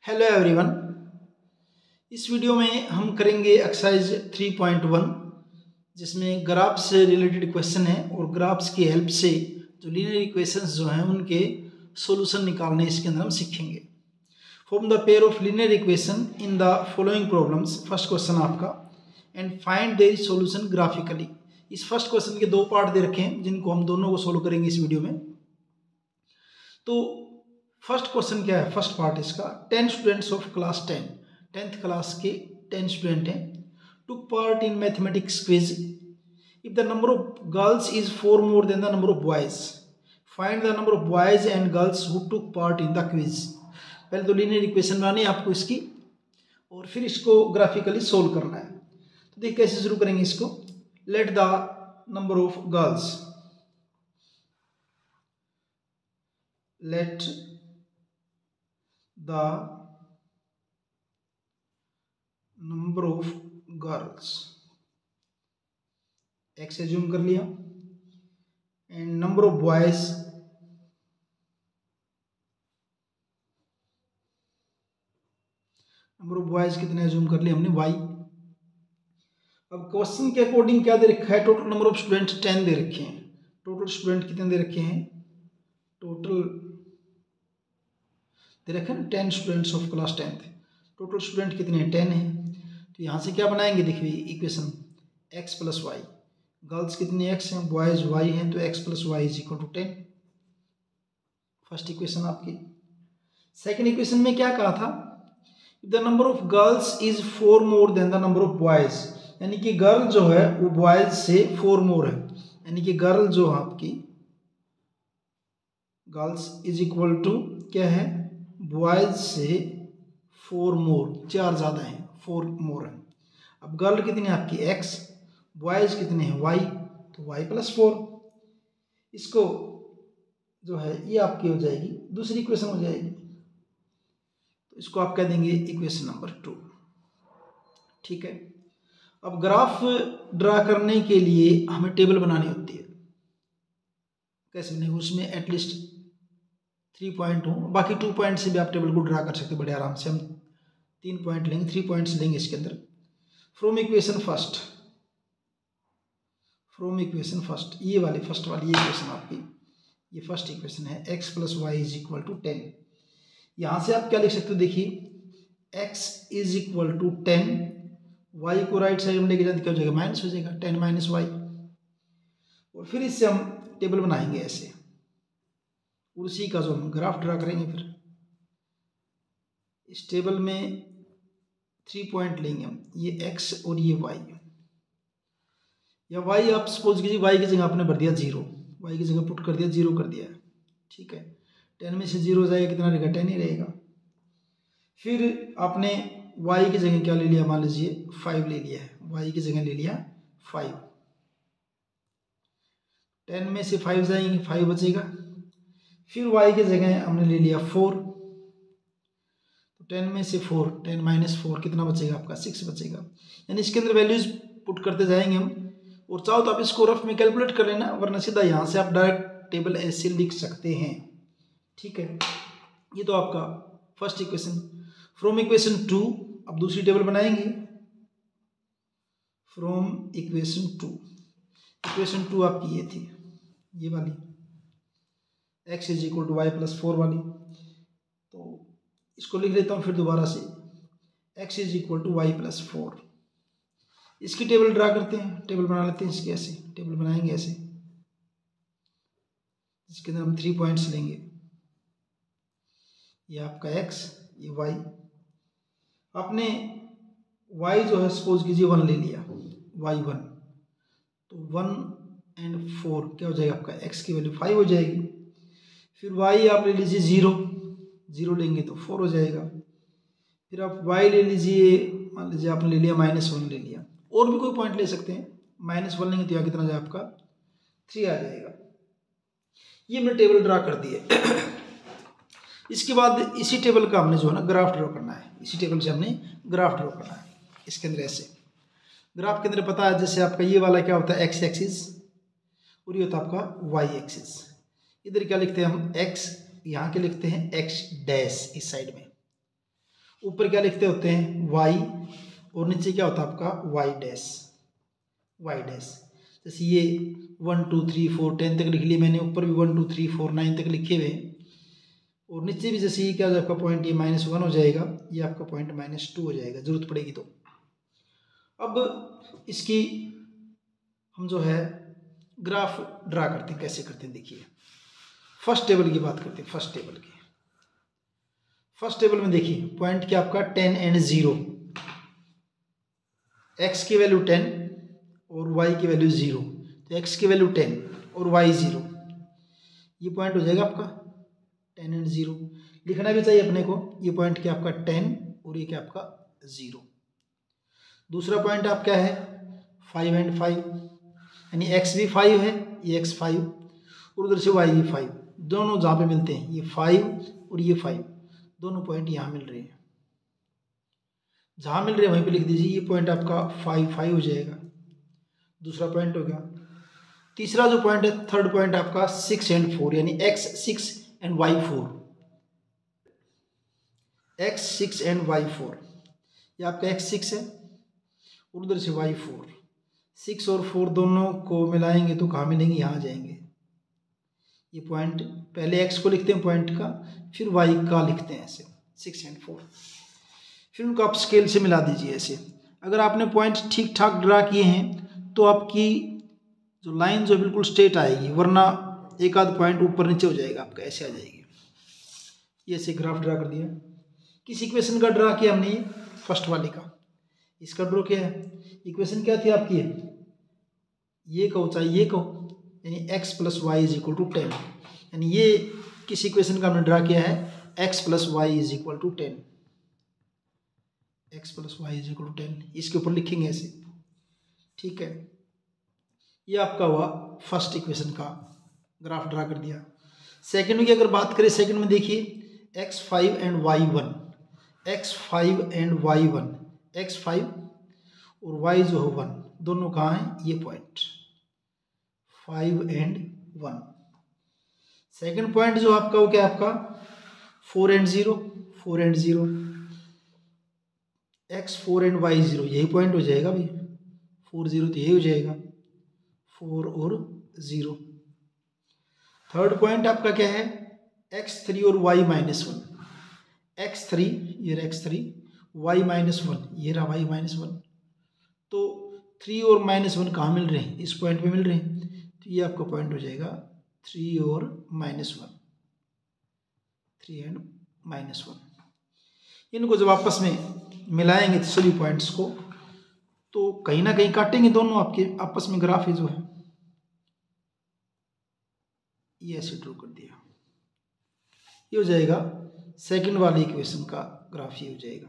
Hello everyone. इस video में हम करेंगे एक्सरसाइज 3.1 जिसमें ग्राफ से रिलेटेड क्वेश्चन है और ग्राफ्स की हेल्प से जो लीनियर इक्वेशंस जो हैं उनके सॉल्यूशन निकालने इसके अंदर हम सीखेंगे। Form the pair of linear equation in the following problems, first question आपका, and find their solution graphically. इस फर्स्ट क्वेश्चन के दो पार्ट दे रखे हैं जिनको हम दोनों को सोल्व करेंगे इस वीडियो में। तो फर्स्ट क्वेश्चन क्या है, फर्स्ट पार्ट इसका, 10 students of class 10, 10th class के 10 स्टूडेंट हैं, took part in mathematics quiz. If the number of girls is 4 more than the number of boys, find the number of boys and girls who took part in the quiz. पहले तो linear equation बनानी है आपको इसकी और फिर इसको graphically solve करना है। तो देखिए कैसे शुरू करेंगे इसको। Let the number of girls, let the number of girls x assume कर लिया एंड नंबर ऑफ बॉयज कितने एज्यूम कर लिया हमने y। अब क्वेश्चन के अकॉर्डिंग क्या दे रखा है, टोटल नंबर ऑफ स्टूडेंट्स 10 दे रखे हैं। टोटल स्टूडेंट कितने दे रखे हैं, टोटल दे रखे हैं 10 students of class 10th। Total student कितने हैं, 10 हैं। तो यहाँ से क्या बनाएंगे, देखिए equation x plus y, girls कितने x हैं, बॉयज y हैं, तो x plus y is equal to 10। First equation आपकी। सेकेंड इक्वेशन में क्या कहा था, the number of girls is 4 more than the number of boys, यानी कि गर्ल जो है वो बॉयज से 4 मोर है, यानी कि गर्ल जो है आपकी गर्ल्स इज इक्वल टू क्या है, बॉयज से 4 मोर, 4 ज़्यादा हैं, 4 मोर है। अब गर्ल कितनी है आपकी x, बॉयज कितने हैं y, तो y प्लस 4। इसको जो है ये आपकी हो जाएगी दूसरी इक्वेशन हो जाएगी, तो इसको आप कह देंगे इक्वेशन नंबर 2। ठीक है। अब ग्राफ ड्रा करने के लिए हमें टेबल बनानी होती है। कैसे बनेगी, उसमें एटलीस्ट 3 पॉइंट हो, बाकी 2 पॉइंट से भी आप टेबल को ड्रा कर सकते हैं बड़े आराम से। हम 3 पॉइंट लेंगे, 3 पॉइंट्स लेंगे इसके अंदर। From equation first, from equation first, ये वाली फर्स्ट वाली ये इक्वेशन आपकी, ये फर्स्ट इक्वेशन है x plus y is equal to 10। यहाँ से आप क्या लिख सकते हो, देखिए x is equal to 10, y को राइट साइड में लेके जाते क्या हो जाएगा, माइनस हो जाएगा, 10 माइनस वाई। और फिर इससे हम टेबल बनाएंगे ऐसे, उसी का जो हम ग्राफ ड्रा करेंगे। फिर इस टेबल में 3 पॉइंट लेंगे हम, ये x और ये y, या y आप सपोज कीजिए y की जगह आपने भर दिया 0, y की जगह पुट कर दिया 0 कर दिया है। ठीक है, 10 में से 0 जाएगा कितना रहेगा, 10 ही रहेगा। फिर आपने y की जगह क्या ले लिया, मान लीजिए 5 ले लिया है, y की जगह ले लिया 5, 10 में से 5 जाएंगे, 5 बचेगा। फिर y की जगह हमने ले लिया 4, तो 10 में से 4, 10 माइनस 4 कितना बचेगा आपका, 6 बचेगा। यानी इसके अंदर वैल्यूज पुट करते जाएंगे हम, और चाहो तो आप इसको रफ में कैलकुलेट कर लेना, वरना सीधा यहाँ से आप डायरेक्ट टेबल ऐसे लिख सकते हैं। ठीक है, ये तो आपका फर्स्ट इक्वेशन। फ्रॉम इक्वेशन 2 अब दूसरी टेबल बनाएंगे। फ्रॉम इक्वेशन 2, इक्वेशन 2 आपकी ये थी, ये वाली, x is equal to y plus 4 वाली। तो इसको लिख लेता हूँ फिर दोबारा से, x is equal to y plus 4। इसकी टेबल ड्रा करते हैं, टेबल बना लेते हैं इसकी, ऐसे टेबल बनाएंगे ऐसे, इसके अंदर हम 3 पॉइंट्स लेंगे, ये आपका x, ये y। आपने y जो है सपोज कीजिए 1 ले लिया, y1, तो 1 एंड 4 क्या हो जाएगा आपका, x की वैल्यू 5 हो जाएगी। फिर y आप ले लीजिए 0, 0 लेंगे तो 4 हो जाएगा। फिर आप y ले लीजिए, मान लीजिए आपने ले लिया -1 ले लिया, और भी कोई पॉइंट ले सकते हैं, -1 लेंगे तो यहाँ कितना जाए आपका 3 आ जाएगा। ये हमने टेबल ड्रा कर दी है। इसके बाद इसी टेबल का हमने जो है ना ग्राफ ड्रॉ करना है, इसी टेबल से हमने ग्राफ ड्रॉ करना है। इसके अंदर ऐसे ग्राफ के अंदर पता है, जैसे आपका ये वाला क्या होता है x एक्सिस, और ये होता है आपका y एक्सिस। इधर क्या लिखते हैं हम x, यहाँ के लिखते हैं x डैश इस साइड में, ऊपर क्या लिखते होते हैं y, और नीचे क्या होता है आपका y डैश। जैसे ये 1 2 3 4 10 तक लिख लिए मैंने, ऊपर भी 1 2 3 4 9 तक लिखे हुए, और नीचे भी जैसे ये क्या हो आपका पॉइंट, ये -1 हो जाएगा, ये आपका पॉइंट -2 हो जाएगा जरूरत पड़ेगी तो। अब इसकी हम जो है ग्राफ ड्रा करते हैं, कैसे करते हैं देखिए। फर्स्ट टेबल की बात करते हैं। फर्स्ट टेबल में देखिए पॉइंट क्या आपका 10 एंड 0, x की वैल्यू 10 और y की वैल्यू 0, तो x की वैल्यू 10 और y 0, ये पॉइंट हो जाएगा आपका 10 एंड 0। लिखना भी चाहिए अपने को, ये पॉइंट क्या आपका 10 और ये क्या आपका 0। दूसरा पॉइंट आप क्या है 5 एंड 5, यानी x भी 5 है, ये x 5 और उधर से y भी 5, दोनों जहाँ पे मिलते हैं ये 5 और ये 5, दोनों पॉइंट यहाँ मिल रहे हैं, जहाँ मिल रहे हैं वहीं पे लिख दीजिए। ये पॉइंट आपका 5 5 हो जाएगा, दूसरा पॉइंट हो गया। तीसरा जो पॉइंट है, थर्ड पॉइंट आपका 6 एंड 4, यानी x 6 and y 4, x 6 and y 4, ये आपका x 6 है और उधर से y 4, 6 और 4 दोनों को मिलाएंगे तो कहाँ मिलेंगे, यहाँ आ जाएंगे। ये पॉइंट पहले x को लिखते हैं पॉइंट का, फिर y का लिखते हैं ऐसे 6 एंड 4, फिर उनको आप स्केल से मिला दीजिए ऐसे। अगर आपने पॉइंट ठीक ठाक ड्रा किए हैं तो आपकी जो लाइन जो बिल्कुल स्ट्रेट आएगी, वरना एक आध पॉइंट ऊपर नीचे हो जाएगा आपका, ऐसे आ जाएगी। ये ऐसे ग्राफ ड्रा कर दिया। किस इक्वेशन का ड्रा किया हमने, फर्स्ट वाले का, इसका ड्रॉ किया है। इक्वेशन क्या थी आपकी, ये कहो चाहे ये कहो, यानी x + y = 10, यानी ये किस इक्वेशन का हमने ड्रा किया है, x + y = 10, x + y = 10, इसके ऊपर लिखेंगे ऐसे, ठीक है। ये आपका हुआ फर्स्ट इक्वेशन का ग्राफ ड्रा कर दिया। सेकंड की अगर बात करें, सेकंड में देखिए x5 and y1, x5 and y1, x5 और y जो है 1, दोनों कहाँ हैं, ये पॉइंट 5 एंड 1। सेकंड पॉइंट जो आपका वो क्या आपका 4 and 0, 4 and 0, x4 and y0, यही पॉइंट हो जाएगा भाई, 4 0 तो यही हो जाएगा, 4 और 0। थर्ड पॉइंट आपका क्या है, x3 और y-1, x3 ये रहा x3, y-1 ये रहा y-1, तो 3 और -1 कहाँ मिल रहे हैं, इस पॉइंट पे मिल रहे हैं, तो ये आपका पॉइंट हो जाएगा 3 और -1, 3 एंड -1। इनको जब आपस में मिलाएंगे सभी पॉइंट्स को, तो कहीं ना कहीं काटेंगे दोनों आपके आपस में, ग्राफ जो है ये ऐसे ड्रॉ कर दिया, ये हो जाएगा सेकंड वाली इक्वेशन का ग्राफ, ये हो जाएगा।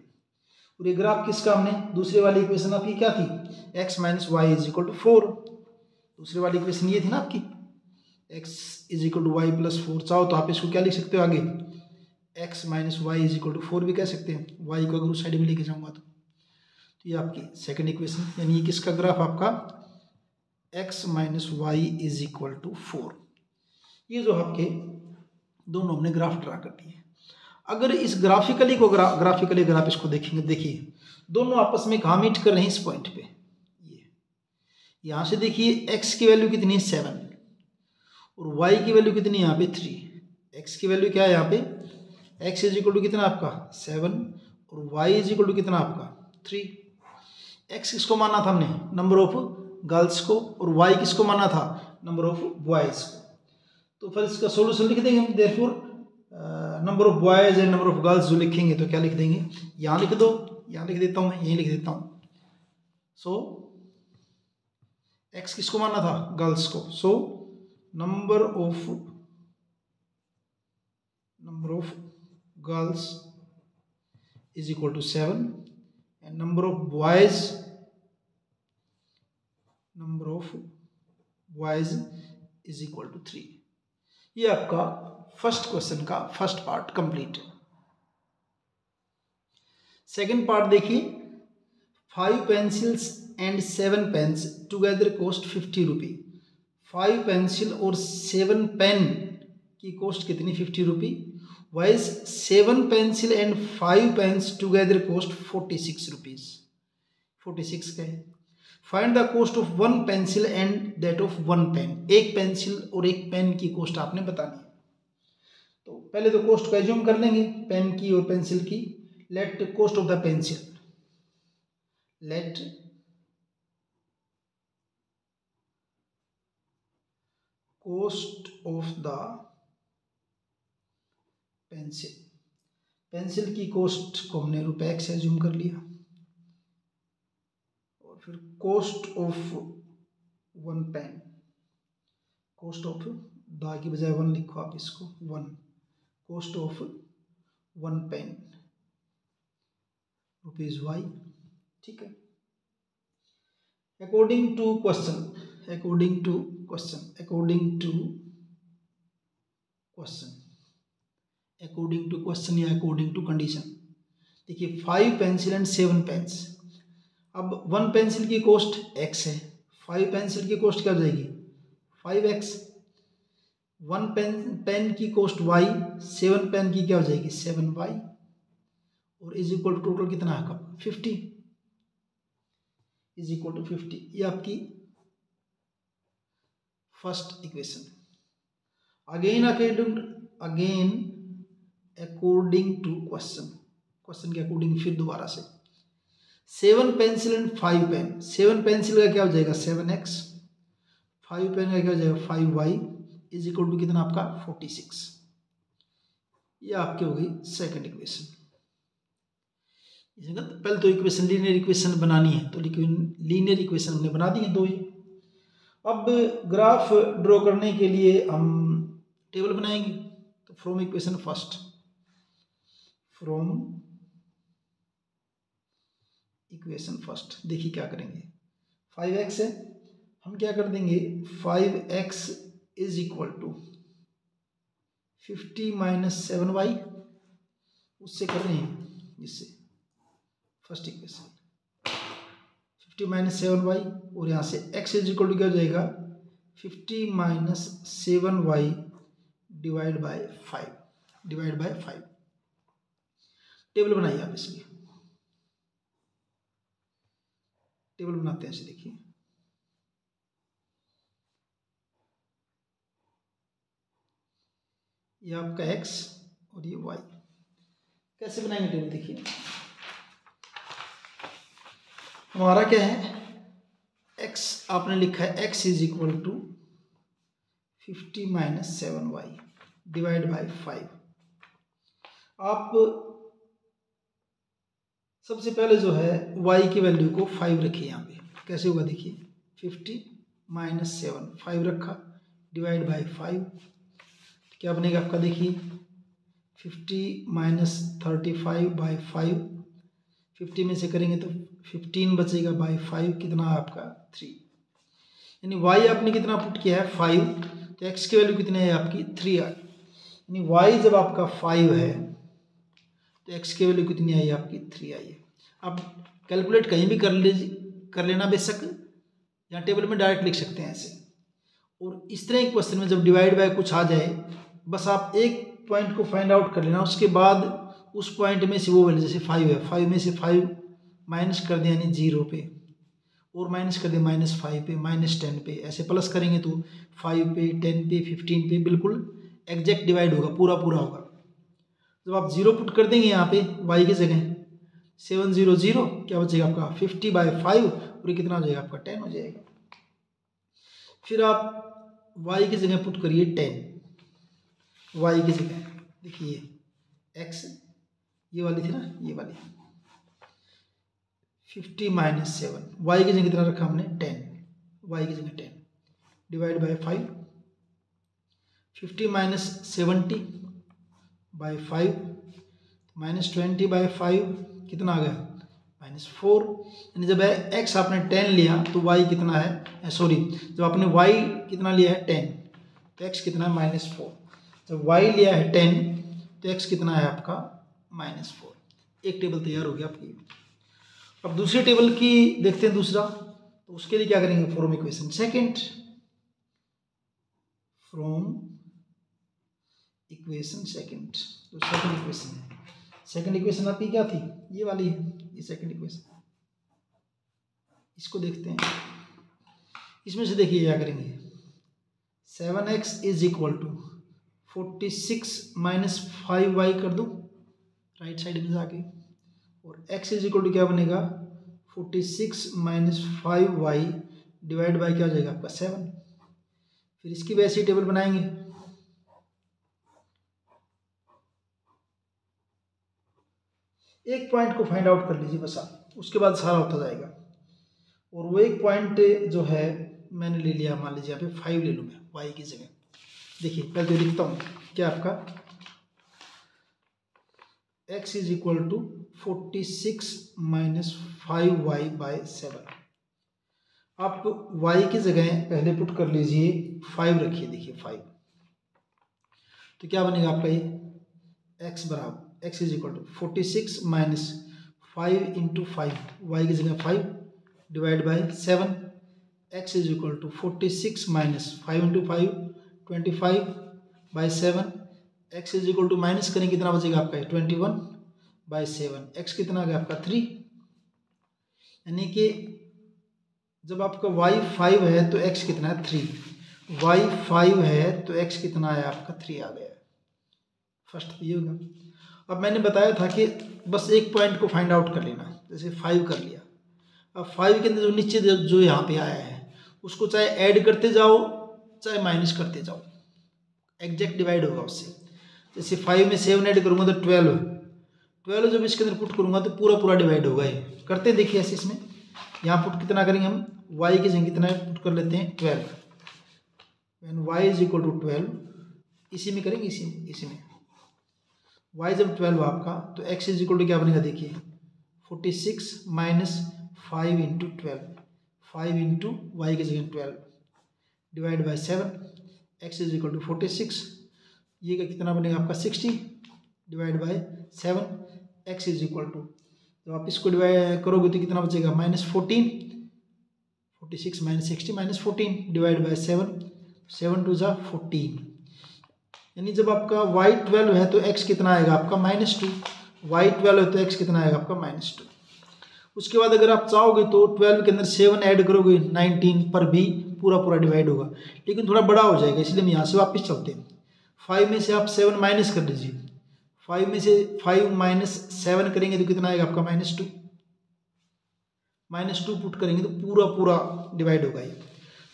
और ये ग्राफ किसका, हमने दूसरे वाली इक्वेशन आपकी क्या थी, x - y = 4, दूसरे वाली इक्वेशन ये थी ना आपकी, x = y + 4। चाहो तो आप इसको क्या लिख सकते हो आगे, x - y = 4 भी कह सकते हैं, y को अगर उस साइड में लेके जाऊंगा तो ये आपकी सेकंड इक्वेशन, यानी ये किसका ग्राफ आपका x - y = 4। ये जो आपके दोनों हमने ग्राफ ड्रा कर दिए। अगर इस ग्राफिकली को ग्राफिकली अगर आप इसको देखेंगे, देखिए दोनों आपस में कहाँ मीट कर रहे हैं, इस पॉइंट पे। ये यहाँ से देखिए x की वैल्यू कितनी है 7 और y की वैल्यू कितनी है यहाँ पे 3। x की वैल्यू क्या है यहाँ पे, x = कितना आपका 7 और y = कितना आपका 3। x किसको माना था हमने, नंबर ऑफ गर्ल्स को, और y किसको माना था, नंबर ऑफ बॉयज को। तो फिर इसका सोल्यूशन लिख देंगे हम, therefore number of boys and number of girls जो लिखेंगे तो क्या लिख देंगे, यहाँ लिख दो, यहाँ लिख देता हूँ मैं, यहीं लिख देता हूँ। सो x किसको माना था, गर्ल्स को, so number of girls = 7 and number of boys = 3। ये आपका फर्स्ट क्वेश्चन का फर्स्ट पार्ट कंप्लीट है। सेकंड पार्ट देखिए, 5 pencils and 7 pens together cost 50 rupee. 5 pencil और 7 पेन की कॉस्ट कितनी, 50 rupee, whereas 7 pencil and 5 pens together cost 46 rupees, 46 का है। Find the cost of 1 pencil and that of 1 pen, एक pencil और एक पेन की कॉस्ट आपने बतानी है। तो पहले तो कॉस्ट का एज्यूम कर लेंगे पेन की और पेंसिल की। Let cost of the pencil, let cost of the pencil, pencil की कॉस्ट को हमने रुपए से एज्यूम कर लिया, और फिर cost of 1 pen, cost of the की बजाय 1 लिखो आप इसको 1, cost of 1 pen rupees y, ठीक है। According to question, according to question, according to question, according to question या अकॉर्डिंग टू कंडीशन। देखिए 5 पेंसिल एंड 7 पेन्स, अब 1 पेंसिल की कॉस्ट x है, 5 पेंसिल की कॉस्ट क्या हो जाएगी 5x, 1 पेन की कॉस्ट y, 7 पेन की क्या हो जाएगी 7y, और इज इक्वल टू टोटल कितना है आपका 50, इज इक्वल टू 50। ये आपकी first equation. Again according to question, question के अकॉर्डिंग फिर दोबारा से 7 पेंसिल एंड 5 पेन, 7 पेंसिल का क्या हो जाएगा 7x, 5 पेन का क्या हो जाएगा 5y, इज इक्वल टू कितना आपका 46। ये आपकी हो गई सेकंड इक्वेशन। पहले तो इक्वेशन लीनियर इक्वेशन बनानी है, तो लीनियर इक्वेशन हमने बना दी है 2 ही। अब ग्राफ ड्रॉ करने के लिए हम टेबल बनाएंगे, तो from equation first, from equation first देखिए क्या करेंगे, 5x है, हम क्या कर देंगे 5x is equal to 50 minus 7y, उससे कर रहे हैं जिससे फर्स्ट इक्वेशन 50 माइनस 7y, और यहाँ से x इज इक्वल टू क्या हो जाएगा 50 minus 7y divide by 5, divide by 5। Table बनाइए आप इसकी, टेबल बनाते हैं इसे, देखिए ये आपका x और ये y, कैसे बनाएंगे टेबल, देखिए हमारा क्या है x आपने लिखा है x is equal to 50 minus 7y divide by 5। आप सबसे पहले जो है y की वैल्यू को 5 रखिए यहाँ पे, कैसे होगा देखिए 50 माइनस 7, 5 रखा डिवाइड बाय 5, क्या बनेगा आपका देखिए 50 माइनस 35 बाई 5, 50 में से करेंगे तो 15 बचेगा बाई 5, कितना है आपका 3, यानी y आपने कितना पुट किया है 5, तो x की वैल्यू कितनी है आपकी 3 आई, यानी y जब आपका 5 है तो x की वैल्यू कितनी आई आपकी 3 आई है। आप कैलकुलेट कहीं भी कर लेना बेशक, या टेबल में डायरेक्ट लिख सकते हैं ऐसे। और इस तरह के क्वेश्चन में जब डिवाइड बाय कुछ आ जाए, बस आप एक पॉइंट को फाइंड आउट कर लेना, उसके बाद उस पॉइंट में से वो वैल्यू, जैसे 5 है, 5 में से 5 माइनस कर दें यानी 0 पे, और माइनस कर दें -5 पे, -10 पे, ऐसे प्लस करेंगे तो 5 पे, 10 पे, 15 पे बिल्कुल एग्जैक्ट डिवाइड होगा, पूरा पूरा होगा। जब आप 0 पुट कर देंगे यहाँ पे y की जगह 700, क्या बचेगा आपका 50 बाई 5, और ये कितना हो जाएगा आपका 10 हो जाएगा। फिर आप y की जगह पुट करिए 10, y की जगह देखिए x ये वाली थी ना, ये वाली 50 माइनस 7, y की जगह कितना रखा हमने 10, y की जगह 10 divide by 5, 50 minus 70 by 5 -20 by 5 कितना आ गया -4, यानी जब x आपने 10 लिया तो y कितना है, सॉरी जब आपने y कितना लिया है 10 तो x कितना है -4, जब y लिया है 10 तो x कितना है आपका -4। एक टेबल तैयार हो गया आपकी। अब दूसरी टेबल की देखते हैं दूसरा, तो उसके लिए क्या करेंगे from equation second, from equation second तो सेकंड इक्वेशन है। सेकंड इक्वेशन आपकी क्या थी, ये वाली है, ये सेकंड इक्वेशन। इसको देखते हैं, इसमें से देखिए क्या करेंगे, 7x is equal to 46 minus 5y कर दो राइट साइड में जाके, और x इज इक्वल टू क्या बनेगा 46 माइनस 5y डिवाइड बाई क्या हो जाएगा आपका 7। फिर इसकी वैसी टेबल बनाएंगे, एक पॉइंट को फाइंड आउट कर लीजिए बस आप, उसके बाद सारा होता जाएगा। और वो एक पॉइंट जो है मैंने ले लिया, मान लीजिए यहाँ पे 5 ले लूँ मैं y की जगह। देखिए पहले तो लिखता हूँ क्या आपका x is equal to 46 minus 5y by 7। आप y की जगह पहले पुट कर लीजिए 5 रखिए, देखिए 5, तो क्या बनेगा आपका ये x बराबर x is equal to 46 minus 5 into 5, y की जगह 5 divide by 7, x is equal to 46 minus 5 into 5 25 by 7, x is equal to minus करें कितना बचेगा आपका 21 बाई 7, x कितना आ गया आपका 3। यानी कि जब आपका y 5 है तो x कितना है 3, y 5 है तो x कितना है आपका 3 आ गया। फर्स्ट ये होगा। अब मैंने बताया था कि बस एक पॉइंट को फाइंड आउट कर लेना, जैसे 5 कर लिया, अब 5 के अंदर जो नीचे जो यहाँ पे आया है उसको चाहे ऐड करते जाओ चाहे माइनस करते जाओ, एग्जैक्ट डिवाइड होगा उससे। जैसे 5 में 7 ऐड करूँगा तो 12 जब इसके अंदर पुट करूँगा तो पूरा पूरा डिवाइड होगा। ये करते हैं, देखिए ऐसे इसमें यहाँ पुट कितना करेंगे हम, y की जगह कितना पुट कर लेते हैं 12, when y is equal to 12, इसी में करेंगे, इसी में y जब 12 आपका तो x इज इक्वल टू क्या बनेगा, देखिए 46 माइनस 5 इंटू 12, 5 इंटू वाई की जगह 12 divide by 7, x is equal to 46, ये का कितना बनेगा आपका 60 divide by 7, x is equal to, जब आप इसको डिवाइड करोगे तो कितना बचेगा -14, 46 माइनस 60 माइनस 14 डिवाइड बाई 7, 7 टू जा 14। यानी जब आपका y 12 है तो x कितना आएगा आपका -2, y 12 है तो x कितना आएगा आपका -2। उसके बाद अगर आप चाहोगे तो 12 के अंदर 7 ऐड करोगे 19 पर भी पूरा पूरा डिवाइड होगा, लेकिन थोड़ा बड़ा हो जाएगा, इसलिए हम यहाँ से वापस चलते हैं। 5 में से आप 7 माइनस कर लीजिए, 5 में से 5 माइनस 7 करेंगे तो कितना आएगा आपका -2, -2 पुट करेंगे तो पूरा पूरा डिवाइड होगा ये।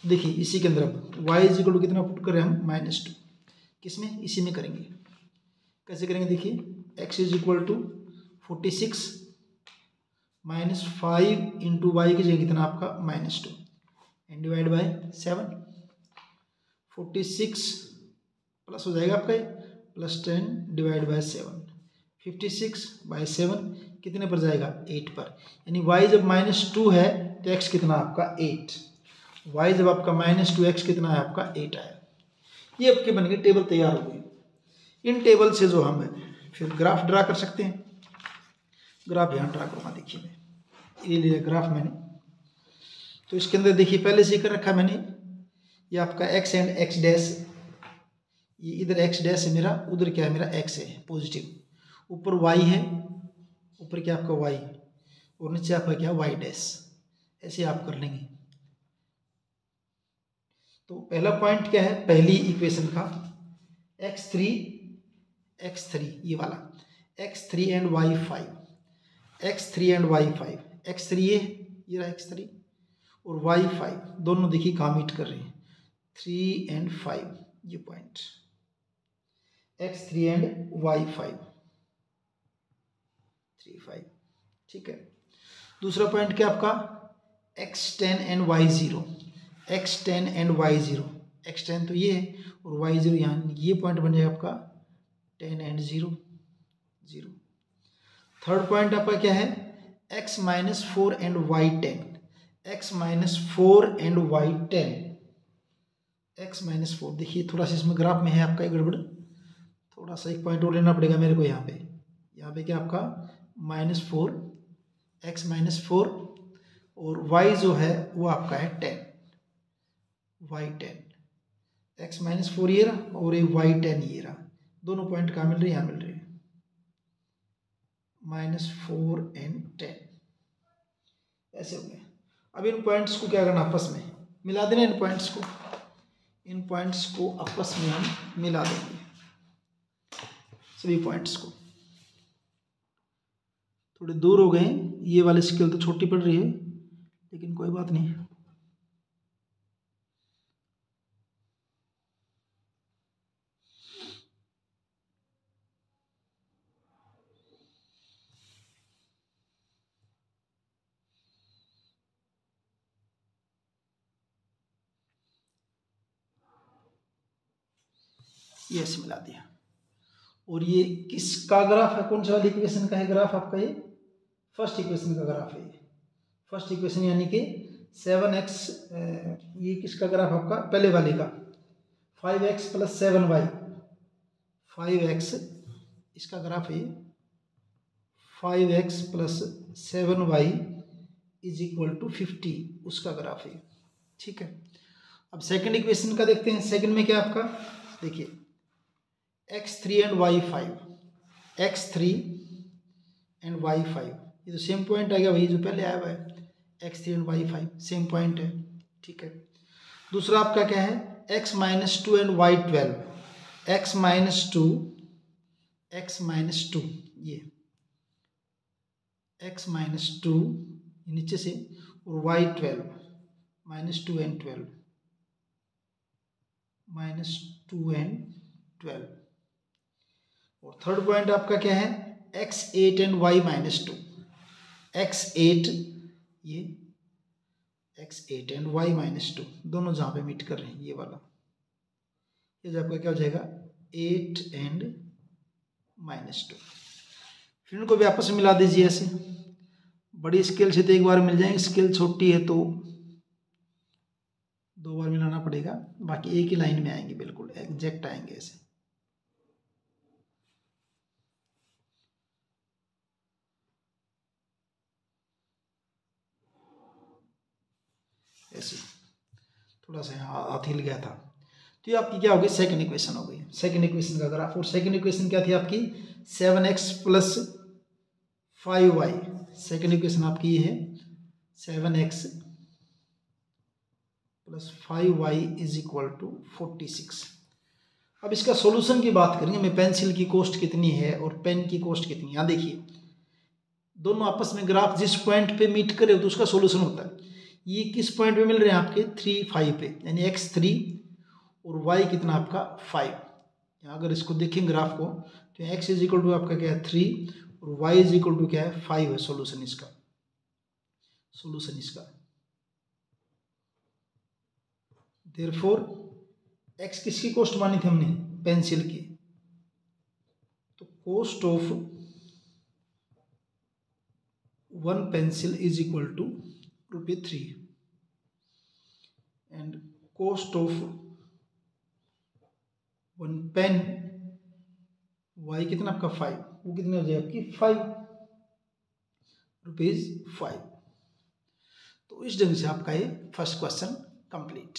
तो देखिए इसी के अंदर y इज इक्वल टू कितना पुट करें हम -2, किसमें, इसी में करेंगे। कैसे करेंगे, देखिए x is equal to 46 minus 5 into y की जगह कितना आपका -2 एंड डिवाइड बाई 7, 46 प्लस हो जाएगा आपका +10 डिवाइड बाई 7, 56 बाई 7 कितने पर जाएगा 8 पर। यानी y जब -2 है तो x कितना आपका 8, y जब आपका -2 x कितना है आपका 8 आया। ये आपके बन गए, टेबल तैयार हो गई। इन टेबल से जो हम फिर ग्राफ ड्रा कर सकते हैं। ग्राफ यहाँ ड्रा करूँगा, देखिए मैं ये लिया ग्राफ मैंने, तो इसके अंदर देखिए पहले से कर रखा मैंने, ये आपका x एंड x डैश, ये इधर x डैश है मेरा, उधर क्या है मेरा x है पॉजिटिव, ऊपर y है, ऊपर क्या आपका y और नीचे आपका क्या y डैश, ऐसे आप कर लेंगे। तो पहला पॉइंट क्या है, पहली इक्वेशन का x3 ये वाला x3 and y5, x3 and y5, x3 ये रहा x3 और y5 दोनों देखिए कहाँ मीट कर रहे हैं 3 एंड 5, ये पॉइंट x3 एंड y5 3 5, ठीक है। दूसरा पॉइंट क्या आपका x10 and y0, x10 and y0, x10 तो ये है और y0 यहाँ, ये पॉइंट बन जाएगा आपका 10 एंड 0 0। थर्ड पॉइंट आपका क्या है x-4 and y10, x-4 and y10, x-4 देखिए थोड़ा सा इसमें ग्राफ में है आपका एक गड़बड़, थोड़ा सा एक पॉइंट और लेना पड़ेगा मेरे को यहाँ पे क्या आपका -4, x-4 और y जो है वो आपका है 10, y10, x-4 ये रहा और ये y10 ये रहा, दोनों पॉइंट कहाँ मिल रहे हैं, यहाँ मिल रहे हैं। -4 and 10 ऐसे हो गए। अब इन पॉइंट्स को क्या करना, आपस में मिला देना। इन पॉइंट्स को आपस में हम मिला देंगे, सभी पॉइंट्स को। थोड़े दूर हो गए, ये वाली स्केल तो छोटी पड़ रही है, लेकिन कोई बात नहीं। ये ऐसे मिला दिया। और ये किसका ग्राफ है, कौन सा वाली इक्वेशन का है ग्राफ आपका? ये फर्स्ट इक्वेशन का ग्राफ है। ये फर्स्ट इक्वेशन यानी कि 7x, ये किसका ग्राफ आपका? पहले वाले का 5x + 7y, 5x इसका ग्राफ है। 5x + 7y = 50, उसका ग्राफ है। ठीक है। अब सेकंड इक्वेशन का देखते हैं। सेकंड में क्या आपका, देखिए x3 and y5, x3 and y5, ये तो सेम पॉइंट आएगा वही जो पहले आया हुआ है। x3 and y5 same point है। ठीक है। दूसरा आपका क्या है, x - 2 एंड y12, x - 2, ये x - 2 नीचे से, और y12 -2 एंड 12, -2 एंड 12। और थर्ड पॉइंट आपका क्या है, x8 एंड y - 2, x8, ये x8 एंड y - 2 दोनों जहाँ पे मीट कर रहे हैं, ये वाला, ये जो आपका क्या हो जाएगा, 8 एंड -2। फिर इनको भी आपस में मिला दीजिए ऐसे। बड़ी स्केल से तो एक बार मिल जाएंगे, स्केल छोटी है तो 2 बार मिलाना पड़ेगा, बाकी एक ही लाइन में आएंगे, बिल्कुल एग्जैक्ट आएंगे ऐसे। ऐसे थोड़ा सा हाथ हिल गया था। तो ये आपकी क्या हो गई, सेकंड इक्वेशन हो गई, सेकंड इक्वेशन का ग्राफ। और सेकंड इक्वेशन क्या थी आपकी, 7x + 5y। सेकंड इक्वेशन आपकी ये है 7x + 5y = 46। अब इसका सॉल्यूशन की बात करेंगे। मैं पेंसिल की कॉस्ट कितनी है और पेन की कॉस्ट कितनी है। यहाँ देखिए दोनों आपस में ग्राफ जिस पॉइंट पे मीट करे तो उसका सॉल्यूशन होता है। ये किस पॉइंट पे मिल रहे हैं आपके, 3, 5 पे, यानी x3 और y कितना आपका 5। यहाँ अगर इसको देखें ग्राफ को तो x = आपका क्या है 3 और y = क्या है 5 है। सॉल्यूशन इसका, देयरफॉर x किसकी कॉस्ट मानी थी हमने, पेंसिल की, तो cost of 1 pencil = ₹3 and cost of 1 pen, y कितना आपका 5, वो कितने हो जाए आपकी ₹5। तो इस ढंग से आपका ये फर्स्ट क्वेश्चन कंप्लीट।